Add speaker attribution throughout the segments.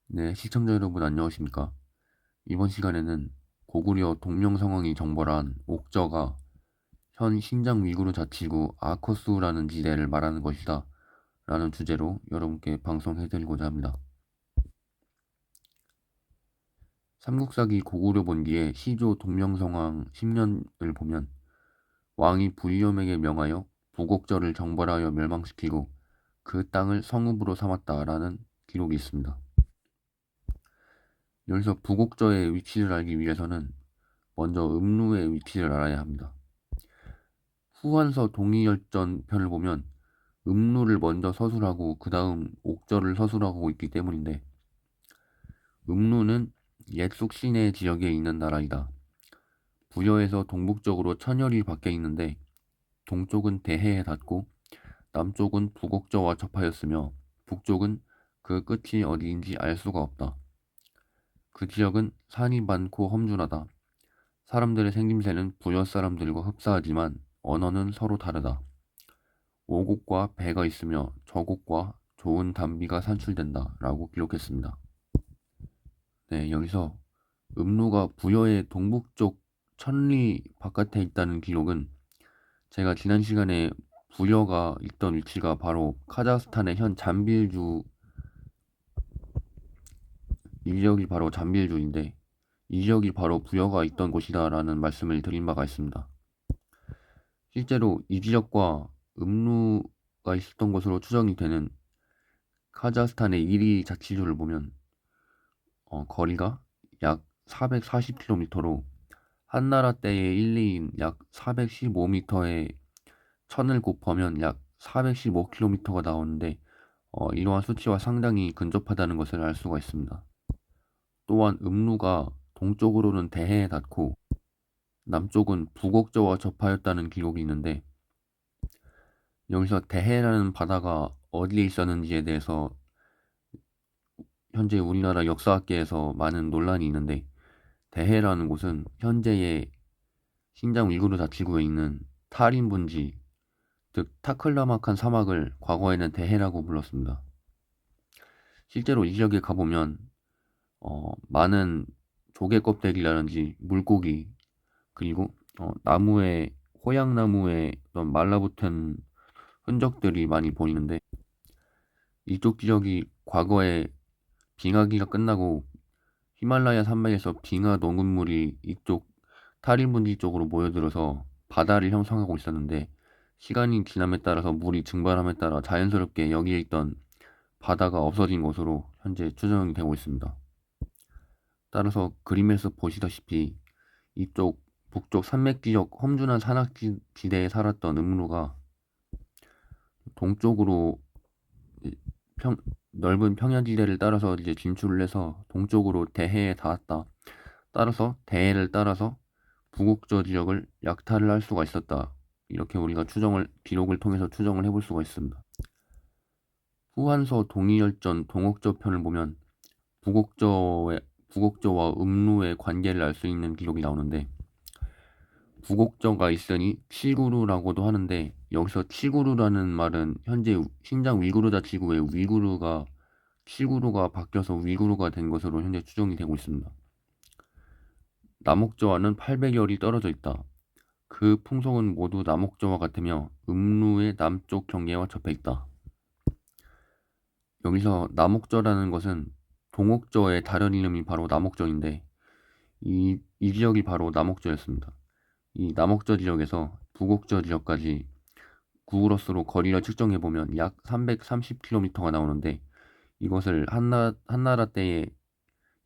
Speaker 1: 네, 시청자 여러분 안녕하십니까? 이번 시간에는 고구려 동명성황이 정벌한 옥저가 현 신장 위구르 자치구 아커수라는 지대를 말하는 것이다 라는 주제로 여러분께 방송해드리고자 합니다. 삼국사기 고구려 본기의 시조 동명성황 10년을 보면 왕이 부위엄에게 명하여 부곡저를 정벌하여 멸망시키고 그 땅을 성읍으로 삼았다라는 기록이 있습니다. 여기서 부곡저의 위치를 알기 위해서는 먼저 음루의 위치를 알아야 합니다. 후한서 동의열전 편을 보면 음루를 먼저 서술하고 그 다음 옥저를 서술하고 있기 때문인데, 음루는 옛 쑥시내 지역에 있는 나라이다. 부여에서 동북쪽으로 천열이 밖에 있는데 동쪽은 대해에 닿고 남쪽은 부곡저와 접하였으며 북쪽은 그 끝이 어디인지 알 수가 없다. 그 지역은 산이 많고 험준하다. 사람들의 생김새는 부여 사람들과 흡사하지만 언어는 서로 다르다. 오곡과 배가 있으며 저곡과 좋은 담비가 산출된다 라고 기록했습니다. 네, 여기서 음루가 부여의 동북쪽 천리 바깥에 있다는 기록은 제가 지난 시간에 부여가 있던 위치가 바로 카자흐스탄의 현 잠빌주, 이 지역이 바로 잠빌주인데 이 지역이 바로 부여가 있던 곳이다 라는 말씀을 드린 바가 있습니다. 실제로 이 지역과 음루가 있었던 것으로 추정이 되는 카자흐스탄의 이리 자치주를 보면 거리가 약 440km로 한나라 때의 1, 2인 약 415m에 천을 곱하면 약 415km가 나오는데 이러한 수치와 상당히 근접하다는 것을 알 수가 있습니다. 또한 음루가 동쪽으로는 대해에 닿고 남쪽은 부곡저와 접하였다는 기록이 있는데, 여기서 대해라는 바다가 어디에 있었는지에 대해서 현재 우리나라 역사학계에서 많은 논란이 있는데, 대해라는 곳은 현재의 신장 위구르 자치구에 있는 타린 분지, 즉 타클라마칸 사막을 과거에는 대해라고 불렀습니다. 실제로 이 지역에 가보면 많은 조개 껍데기라든지 물고기, 그리고 나무에 호양나무에 어떤 말라붙은 흔적들이 많이 보이는데, 이쪽 지역이 과거에 빙하기가 끝나고 히말라야 산맥에서 빙하 녹음물이 이쪽 타린 분지 쪽으로 모여들어서 바다를 형성하고 있었는데, 시간이 지남에 따라서 물이 증발함에 따라 자연스럽게 여기에 있던 바다가 없어진 것으로 현재 추정이 되고 있습니다. 따라서 그림에서 보시다시피 이쪽 북쪽 산맥 지역 험준한 산악지대에 살았던 음루가 동쪽으로 넓은 평야지대를 따라서 이제 진출을 해서 동쪽으로 대해에 닿았다. 따라서 대해를 따라서 부곡저 지역을 약탈을 할 수가 있었다. 이렇게 우리가 기록을 통해서 추정을 해볼 수가 있습니다. 후한서 동의열전 동옥저 편을 보면 부곡저와 음루의 관계를 알 수 있는 기록이 나오는데, 부곡저가 있으니 칠구루라고도 하는데, 여기서 칠구루라는 말은 현재 신장 위구르 자치구의 위구르가 칠구루가 바뀌어서 위구르가 된 것으로 현재 추정이 되고 있습니다. 남옥저와는 800여리 떨어져 있다. 그 풍속은 모두 남옥저와 같으며 음루의 남쪽 경계와 접해 있다. 여기서 남옥저라는 것은 동옥저의 다른 이름이 바로 남옥저인데, 이 지역이 바로 남옥저였습니다. 이 남옥저 지역에서 부곡저 지역까지 구글어스로 거리를 측정해보면 약 330km가 나오는데, 이것을 한나라 때의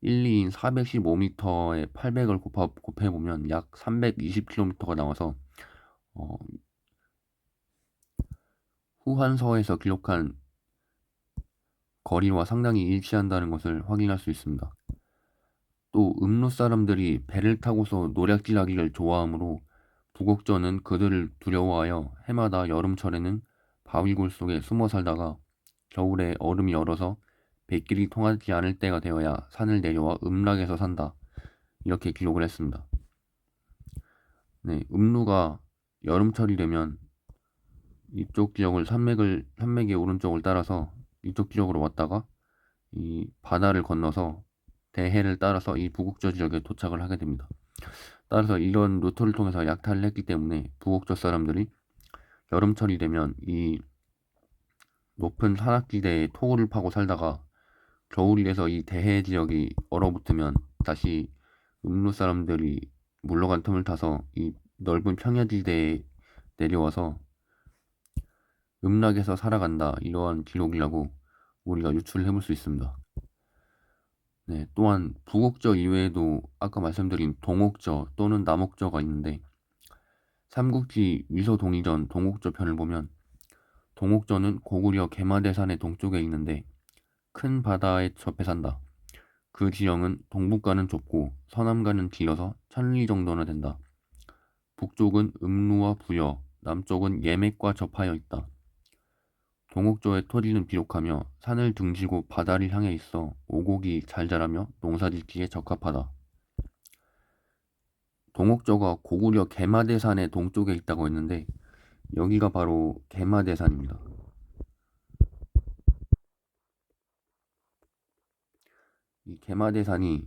Speaker 1: 1, 2인 415m에 800을 곱해보면 약 320km가 나와서 후한서에서 기록한 거리와 상당히 일치한다는 것을 확인할 수 있습니다. 또 음루 사람들이 배를 타고서 노략질하기를 좋아하므로 부곡저는 그들을 두려워하여 해마다 여름철에는 바위굴 속에 숨어 살다가 겨울에 얼음이 얼어서 배길이 통하지 않을 때가 되어야 산을 내려와 음락에서 산다. 이렇게 기록을 했습니다. 네, 음루가 여름철이 되면 이쪽 지역을 산맥의 오른쪽을 따라서 이쪽 지역으로 왔다가 이 바다를 건너서 대해를 따라서 이 부곡저 지역에 도착을 하게 됩니다. 따라서 이런 루트를 통해서 약탈을 했기 때문에 부곡저 사람들이 여름철이 되면 이 높은 산악지대에 토굴을 파고 살다가 겨울이 돼서 이 대해 지역이 얼어붙으면 다시 음루 사람들이 물러간 틈을 타서 이 넓은 평야지대에 내려와서 음락에서 살아간다, 이러한 기록이라고 우리가 유출을 해볼 수 있습니다. 네, 또한 부곡저 이외에도 아까 말씀드린 동옥저 또는 남옥저가 있는데, 삼국지 위서동이전 동옥저 편을 보면 동옥저는 고구려 개마대산의 동쪽에 있는데 큰 바다에 접해 산다. 그 지형은 동북가는 좁고 서남가는 길어서 1000리 정도나 된다. 북쪽은 음루와 부여, 남쪽은 예맥과 접하여 있다. 동옥저의 토지는 비옥하며 산을 등지고 바다를 향해 있어 오곡이 잘 자라며 농사짓기에 적합하다. 동옥저가 고구려 개마대산의 동쪽에 있다고 했는데 여기가 바로 개마대산입니다. 이 개마대산이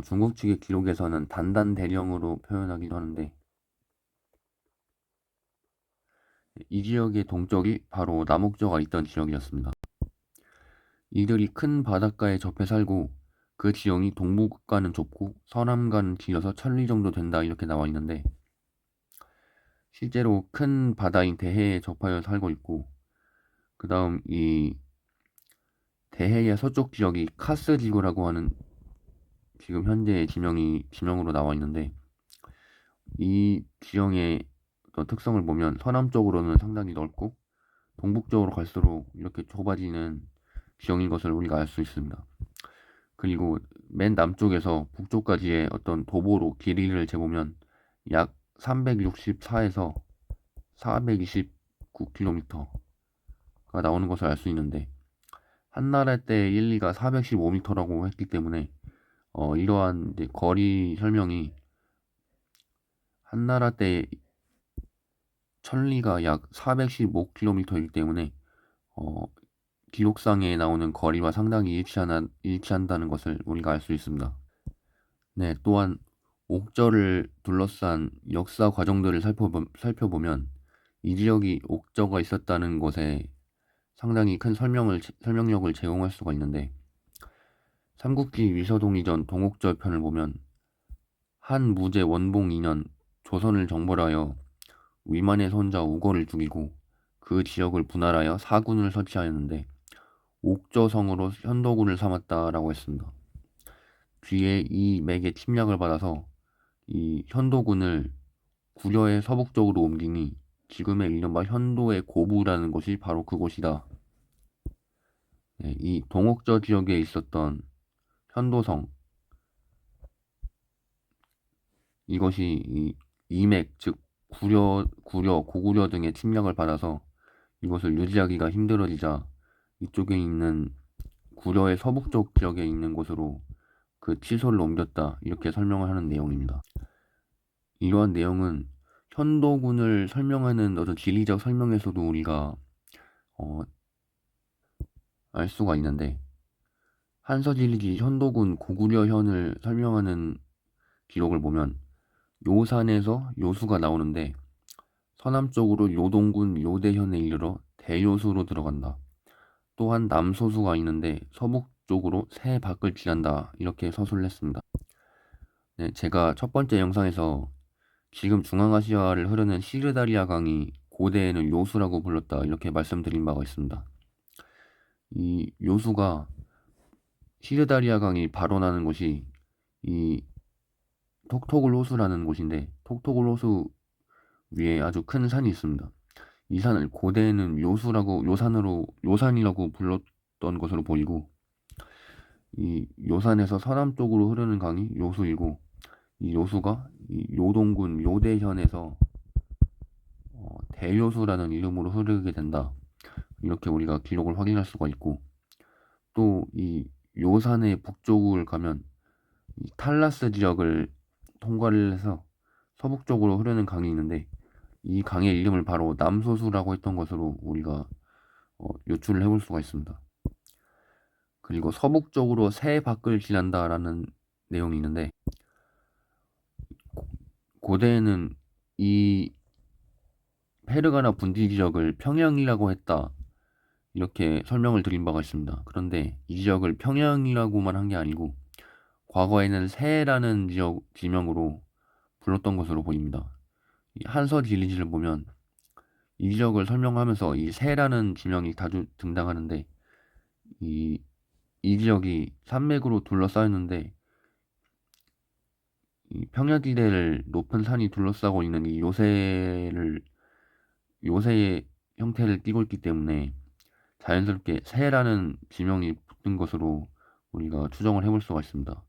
Speaker 1: 중국 측의 기록에서는 단단대령으로 표현하기도 하는데, 이 지역의 동쪽이 바로 남옥저가 있던 지역이었습니다. 이들이 큰 바닷가에 접해 살고 그 지형이 동북가는 좁고 서남가는 길어서 1000리 정도 된다, 이렇게 나와 있는데 실제로 큰 바다인 대해에 접하여 살고 있고, 그 다음 이 대해의 서쪽 지역이 카스 지구라고 하는 지금 현재 지명으로 나와 있는데, 이 지형의 어떤 특성을 보면 서남쪽으로는 상당히 넓고 동북쪽으로 갈수록 이렇게 좁아지는 지형인 것을 우리가 알 수 있습니다. 그리고 맨 남쪽에서 북쪽까지의 어떤 도보로 길이를 재보면 약 364에서 429km가 나오는 것을 알 수 있는데, 한나라 때 1리가 415m라고 했기 때문에 이러한 이제 거리 설명이 한나라 때 1000리가 약 415km이기 때문에 기록상에 나오는 거리와 상당히 일치한다는 것을 우리가 알 수 있습니다. 네, 또한 옥저를 둘러싼 역사 과정들을 살펴보면 이 지역이 옥저가 있었다는 것에 상당히 큰 설명력을 제공할 수가 있는데, 삼국지 위서동이전 동옥저 편을 보면 한 무제 원봉 2년 조선을 정벌하여 위만의 손자 우거를 죽이고 그 지역을 분할하여 사군을 설치하였는데 옥저성으로 현도군을 삼았다라고 했습니다. 뒤에 이 맥의 침략을 받아서 이 현도군을 구려의 서북쪽으로 옮기니 지금의 이른바 현도의 고부라는 곳이 바로 그곳이다. 네, 이 동옥저 지역에 있었던 현도성, 이것이 이 이맥, 즉 고구려 등의 침략을 받아서 이것을 유지하기가 힘들어지자 이쪽에 있는 구려의 서북쪽 지역에 있는 곳으로 그 치소를 옮겼다, 이렇게 설명을 하는 내용입니다. 이러한 내용은 현도군을 설명하는 어떤 지리적 설명에서도 우리가 알 수가 있는데, 한서지리지 현도군 고구려현을 설명하는 기록을 보면 요산에서 요수가 나오는데 서남쪽으로 요동군 요대현에 이르러 대요수로 들어간다. 또한 남소수가 있는데 서북쪽으로 새 밖을 지난다, 이렇게 서술을 했습니다. 네, 제가 첫 번째 영상에서 지금 중앙아시아를 흐르는 시르다리아 강이 고대에는 요수라고 불렀다, 이렇게 말씀드린 바가 있습니다. 이 요수가, 시르다리아 강이 발원하는 곳이 이 톡톡을 호수라는 곳인데, 톡톡을 호수 위에 아주 큰 산이 있습니다. 이 산을 고대에는 요산이라고 불렀던 것으로 보이고, 이 요산에서 서남쪽으로 흐르는 강이 요수이고, 이 요수가 이 요동군 요대현에서 대요수라는 이름으로 흐르게 된다, 이렇게 우리가 기록을 확인할 수가 있고, 또 이 요산의 북쪽을 가면 이 탈라스 지역을 통과를 해서 서북쪽으로 흐르는 강이 있는데 이 강의 이름을 바로 남소수라고 했던 것으로 우리가 유출을 해볼 수가 있습니다. 그리고 서북쪽으로 새 밖을 지난다라는 내용이 있는데, 고대에는 이 페르가나 분지 지역을 평양이라고 했다, 이렇게 설명을 드린 바가 있습니다. 그런데 이 지역을 평양이라고만 한 게 아니고 과거에는 새라는 지명으로 불렀던 것으로 보입니다. 이 한서 지리지를 보면 이 지역을 설명하면서 이 새라는 지명이 자주 등장하는데, 이, 이 지역이 산맥으로 둘러싸였는데 이 평야지대를 높은 산이 둘러싸고 있는 이 요새의 형태를 띠고 있기 때문에 자연스럽게 새라는 지명이 붙은 것으로 우리가 추정을 해볼 수가 있습니다.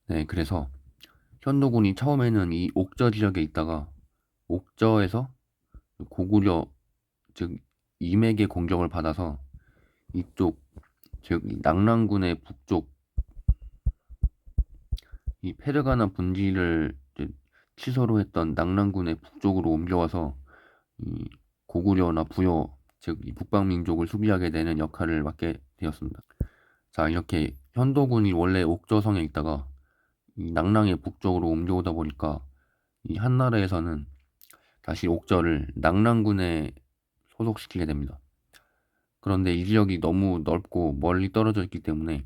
Speaker 1: 네, 그래서 현도군이 처음에는 이 옥저 지역에 있다가 옥저에서 고구려, 즉 이맥의 공격을 받아서 이쪽, 즉 낙랑군의 북쪽, 이 페르가나 분지를 치서로 했던 낙랑군의 북쪽으로 옮겨와서 이 고구려나 부여, 즉 이 북방민족을 수비하게 되는 역할을 맡게 되었습니다. 자, 이렇게 현도군이 원래 옥저성에 있다가 이 낙랑의 북쪽으로 옮겨오다 보니까 이 한나라에서는 다시 옥저를 낙랑군에 소속시키게 됩니다. 그런데 이 지역이 너무 넓고 멀리 떨어져 있기 때문에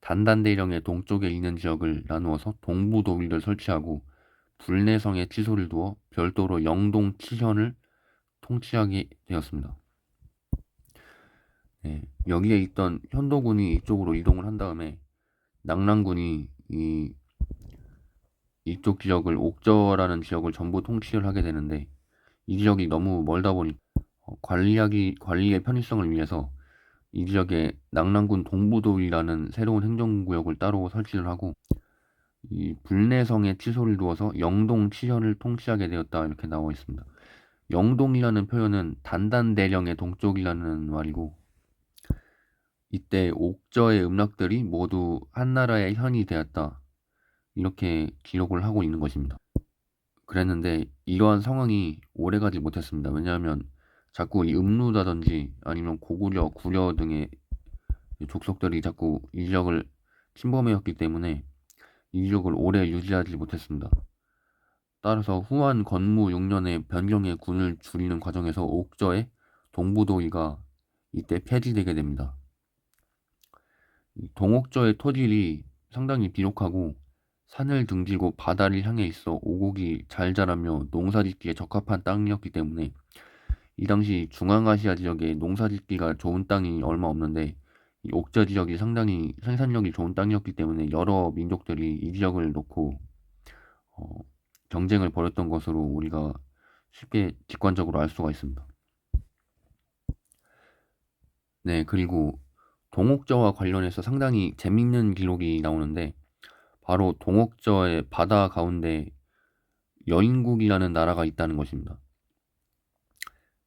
Speaker 1: 단단대령의 동쪽에 있는 지역을 나누어서 동부도위를 설치하고 불내성에 치소를 두어 별도로 영동 치현을 통치하게 되었습니다. 네, 여기에 있던 현도군이 이쪽으로 이동을 한 다음에 낙랑군이 이쪽 지역을, 옥저라는 지역을 전부 통치를 하게 되는데, 이 지역이 너무 멀다 보니 관리의 편의성을 위해서 이 지역에 낙랑군 동부도위라는 새로운 행정구역을 따로 설치를 하고 이 불내성에 치소를 두어서 영동 치현을 통치하게 되었다, 이렇게 나와 있습니다. 영동이라는 표현은 단단대령의 동쪽이라는 말이고, 이때 옥저의 음락들이 모두 한나라의 현이 되었다, 이렇게 기록을 하고 있는 것입니다. 그랬는데 이러한 상황이 오래가지 못했습니다. 왜냐하면 자꾸 이 음루다든지 아니면 고구려, 구려 등의 족속들이 자꾸 이 지역을 침범해왔기 때문에 이 지역을 오래 유지하지 못했습니다. 따라서 후한 건무 6년에 변경의 군을 줄이는 과정에서 옥저의 동부도위가 이때 폐지되게 됩니다. 동옥저의 토질이 상당히 비옥하고 산을 등지고 바다를 향해 있어 오곡이 잘 자라며 농사짓기에 적합한 땅이었기 때문에 이 당시 중앙아시아 지역에 농사짓기가 좋은 땅이 얼마 없는데 이 옥저 지역이 상당히 생산력이 좋은 땅이었기 때문에 여러 민족들이 이 지역을 놓고 어, 경쟁을 벌였던 것으로 우리가 쉽게 직관적으로 알 수가 있습니다. 네, 그리고 동옥저와 관련해서 상당히 재밌는 기록이 나오는데, 바로 동옥저의 바다 가운데 여인국이라는 나라가 있다는 것입니다.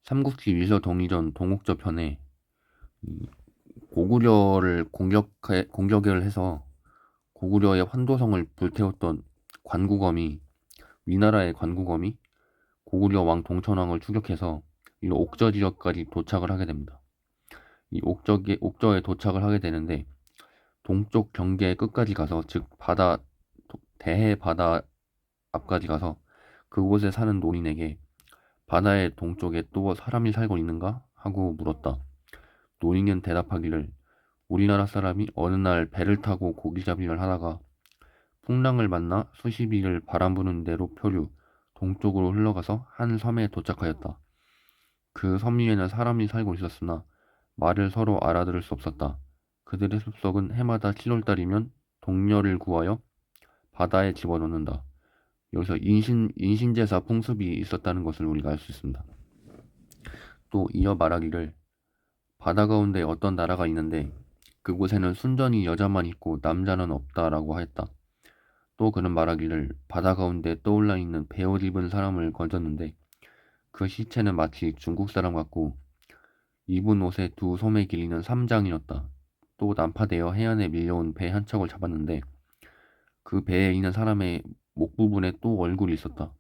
Speaker 1: 삼국지 위서동의전 동옥저 편에 고구려를 공격을 해서 고구려의 환도성을 불태웠던 관구검이, 위나라의 관구검이 고구려 왕 동천왕을 추격해서 이 옥저 지역까지 도착을 하게 됩니다. 이 옥저에 도착을 하게 되는데 동쪽 경계의 끝까지 가서, 즉 대해 바다 앞까지 가서 그곳에 사는 노인에게 바다의 동쪽에 또 사람이 살고 있는가 하고 물었다. 노인은 대답하기를 우리나라 사람이 어느 날 배를 타고 고기잡이를 하다가 풍랑을 만나 수십 일을 바람 부는 대로 표류 동쪽으로 흘러가서 한 섬에 도착하였다. 그 섬 위에는 사람이 살고 있었으나 말을 서로 알아들을 수 없었다. 그들의 숲속은 해마다 7월달이면 동녀를 구하여 바다에 집어넣는다. 여기서 인신제사 풍습이 있었다는 것을 우리가 알 수 있습니다. 또 이어 말하기를 바다 가운데 어떤 나라가 있는데 그곳에는 순전히 여자만 있고 남자는 없다라고 하였다. 또 그는 말하기를 바다 가운데 떠올라 있는 베옷 입은 사람을 건졌는데 그 시체는 마치 중국 사람 같고 입은 옷의 두 소매 길이는 3장이었다. 또 난파되어 해안에 밀려온 배 한 척을 잡았는데 그 배에 있는 사람의 목 부분에 또 얼굴이 있었다.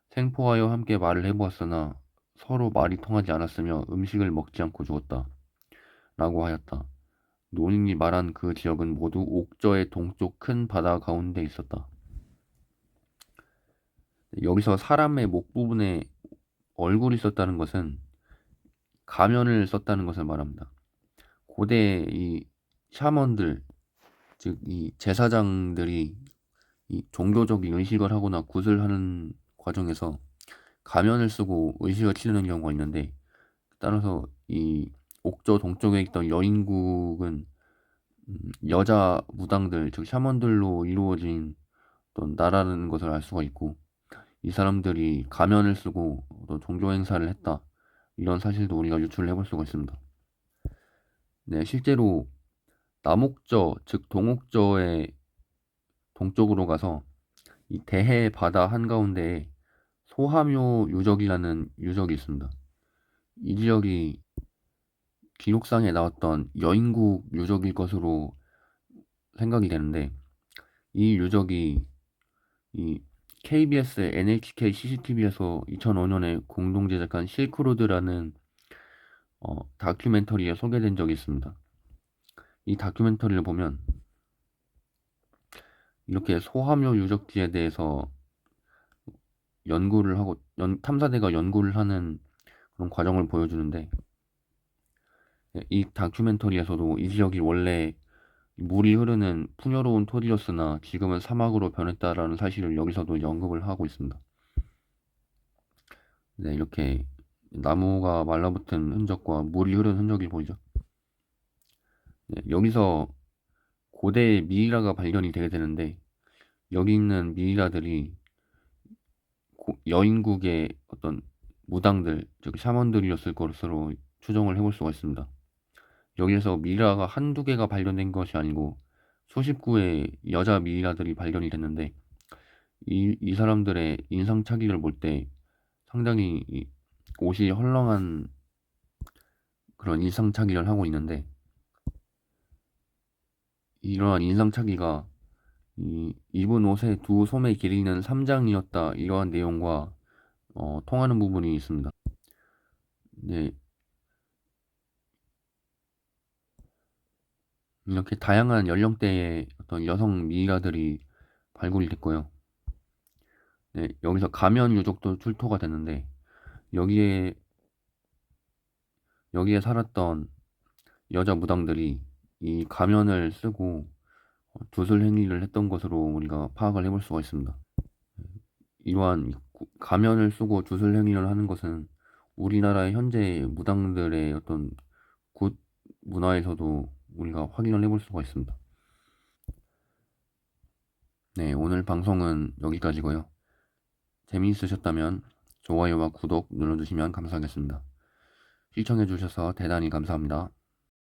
Speaker 1: 생포하여 함께 말을 해보았으나 서로 말이 통하지 않았으며 음식을 먹지 않고 죽었다. 라고 하였다. 노인이 말한 그 지역은 모두 옥저의 동쪽 큰 바다 가운데 있었다. 여기서 사람의 목 부분에 얼굴이 썼다는 것은 가면을 썼다는 것을 말합니다. 고대 이 샤먼들, 즉 이 제사장들이 이 종교적인 의식을 하거나 굿을 하는 과정에서 가면을 쓰고 의식을 치르는 경우가 있는데, 따라서 이 옥저 동쪽에 있던 여인국은 여자 무당들, 즉 샤먼들로 이루어진 어떤 나라는 것을 알 수가 있고, 이 사람들이 가면을 쓰고 어떤 종교 행사를 했다, 이런 사실도 우리가 유출을 해볼 수가 있습니다. 네, 실제로 남옥저, 즉 동옥저의 동쪽으로 가서 이 대해 바다 한가운데에 소하묘 유적이라는 유적이 있습니다. 이 지역이 기록상에 나왔던 여인국 유적일 것으로 생각이 되는데, 이 유적이 이 KBS, NHK, CCTV에서 2005년에 공동 제작한 실크로드라는 다큐멘터리에 소개된 적이 있습니다. 이 다큐멘터리를 보면 이렇게 소하묘 유적지에 대해서 연구를 하고 탐사대가 연구를 하는 그런 과정을 보여주는데, 이 다큐멘터리에서도 이 지역이 원래 물이 흐르는 풍요로운 토지였으나 지금은 사막으로 변했다라는 사실을 여기서도 언급을 하고 있습니다. 네, 이렇게 나무가 말라붙은 흔적과 물이 흐르는 흔적이 보이죠. 네, 여기서 고대의 미이라가 발견이 되게 되는데, 여기 있는 미이라들이 여인국의 어떤 무당들, 즉 샤먼들이었을 것으로 추정을 해볼 수가 있습니다. 여기에서 미이라가 한두 개가 발견된 것이 아니고 수십 구의 여자 미이라들이 발견이 됐는데, 이 사람들의 인상착의를 볼 때 상당히 옷이 헐렁한 그런 인상착의를 하고 있는데, 이러한 인상착의가 입은 옷의 두 솜의 길이는 3장이었다, 이러한 내용과 통하는 부분이 있습니다. 네, 이렇게 다양한 연령대의 어떤 여성 미이라들이 발굴이 됐고요. 네, 여기서 가면 유적도 출토가 됐는데, 여기에 살았던 여자 무당들이 이 가면을 쓰고 주술 행위를 했던 것으로 우리가 파악을 해볼 수가 있습니다. 이러한 가면을 쓰고 주술 행위를 하는 것은 우리나라의 현재 무당들의 어떤 굿 문화에서도 우리가 확인을 해볼 수가 있습니다. 네, 오늘 방송은 여기까지고요. 재미있으셨다면 좋아요와 구독 눌러주시면 감사하겠습니다. 시청해주셔서 대단히 감사합니다.